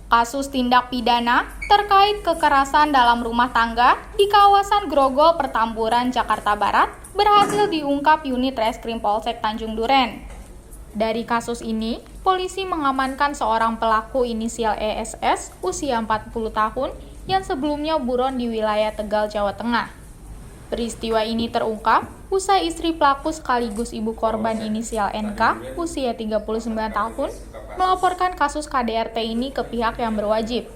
Kasus tindak pidana terkait kekerasan dalam rumah tangga di kawasan Grogol, Petamburan, Jakarta Barat berhasil diungkap unit Reskrim Polsek Tanjung Duren. Dari kasus ini, polisi mengamankan seorang pelaku inisial ESS usia 40 tahun yang sebelumnya buron di wilayah Tegal, Jawa Tengah. Peristiwa ini terungkap usai istri pelaku sekaligus ibu korban inisial NK usia 39 tahun melaporkan kasus KDRT ini ke pihak yang berwajib.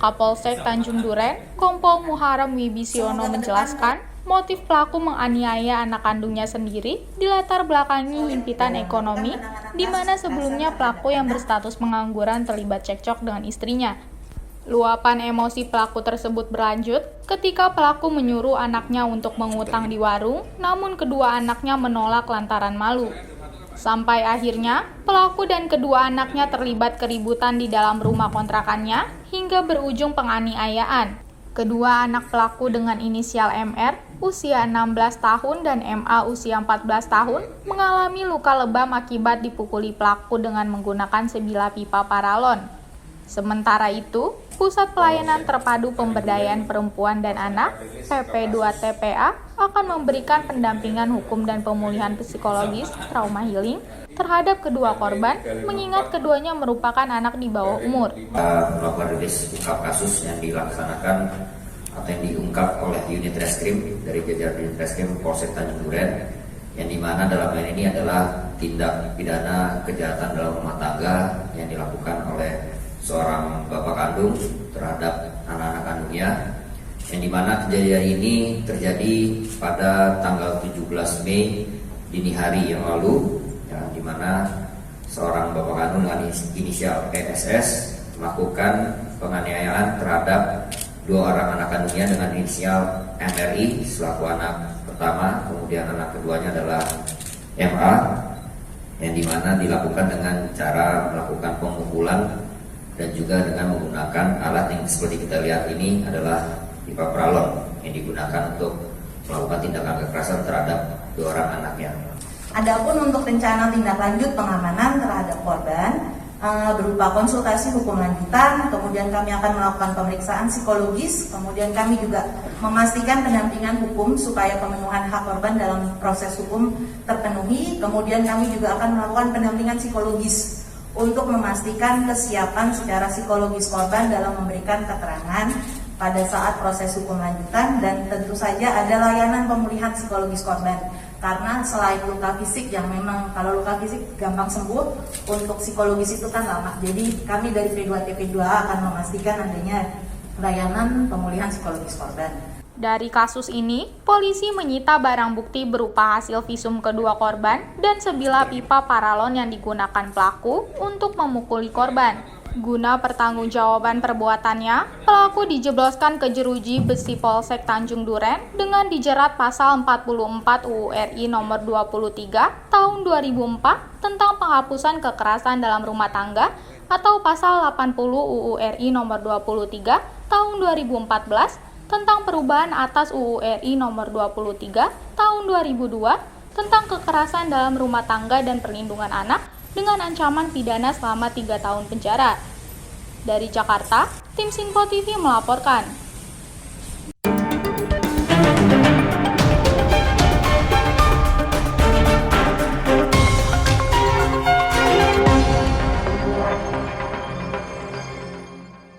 Kapolsek Tanjung Duren, Kompol Muharrem Wibisono menjelaskan, motif pelaku menganiaya anak kandungnya sendiri dilatar belakangi himpitan ekonomi, di mana sebelumnya pelaku yang berstatus pengangguran terlibat cekcok dengan istrinya. Luapan emosi pelaku tersebut berlanjut ketika pelaku menyuruh anaknya untuk mengutang di warung, namun kedua anaknya menolak lantaran malu. Sampai akhirnya, pelaku dan kedua anaknya terlibat keributan di dalam rumah kontrakannya hingga berujung penganiayaan. Kedua anak pelaku dengan inisial MR, usia 16 tahun dan MA usia 14 tahun, mengalami luka lebam akibat dipukuli pelaku dengan menggunakan sebilah pipa paralon. Sementara itu, Pusat Pelayanan Terpadu Pemberdayaan Perempuan dan Anak (PP2TPA) akan memberikan pendampingan hukum dan pemulihan psikologis trauma healing terhadap kedua korban, mengingat keduanya merupakan anak di bawah umur. Melakukan rilis ungkap kasus yang dilaksanakan atau yang diungkap oleh unit reskrim dari jajaran unit reskrim Polsek Tanjung Duren, yang dimana dalam hal ini adalah tindak pidana kejahatan dalam rumah tangga yang dilakukan oleh seorang bapak kandung terhadap anak-anak kandungnya, yang dimana kejadian ini terjadi pada tanggal 17 Mei dini hari yang lalu, ya, dimana seorang bapak kandung dengan inisial ESS melakukan penganiayaan terhadap dua orang anak kandungnya dengan inisial MRI selaku anak pertama, kemudian anak keduanya adalah MA, yang dimana dilakukan dengan cara melakukan pemukulan dan juga dengan menggunakan alat yang seperti kita lihat ini adalah pipa paralon yang digunakan untuk melakukan tindakan kekerasan terhadap dua orang anaknya. Adapun untuk rencana tindak lanjut pengamanan terhadap korban berupa konsultasi hukum lanjutan, kemudian kami akan melakukan pemeriksaan psikologis, kemudian kami juga memastikan pendampingan hukum supaya pemenuhan hak korban dalam proses hukum terpenuhi, kemudian kami juga akan melakukan pendampingan psikologis untuk memastikan kesiapan secara psikologis korban dalam memberikan keterangan pada saat proses hukum lanjutan, dan tentu saja ada layanan pemulihan psikologis korban, karena selain luka fisik yang memang kalau luka fisik gampang sembuh, untuk psikologis itu kan lama. Jadi kami dari P2TP2 akan memastikan adanya layanan pemulihan psikologis korban. Dari kasus ini, polisi menyita barang bukti berupa hasil visum kedua korban dan sebilah pipa paralon yang digunakan pelaku untuk memukuli korban. Guna pertanggungjawaban perbuatannya, pelaku dijebloskan ke jeruji besi Polsek Tanjung Duren dengan dijerat pasal 44 UU RI nomor 23 tahun 2004 tentang penghapusan kekerasan dalam rumah tangga atau pasal 80 UU RI nomor 23 tahun 2014 tentang perubahan atas UU RI nomor 23 tahun 2002 tentang kekerasan dalam rumah tangga dan perlindungan anak dengan ancaman pidana selama 3 tahun penjara. Dari Jakarta, tim Sinpo TV melaporkan.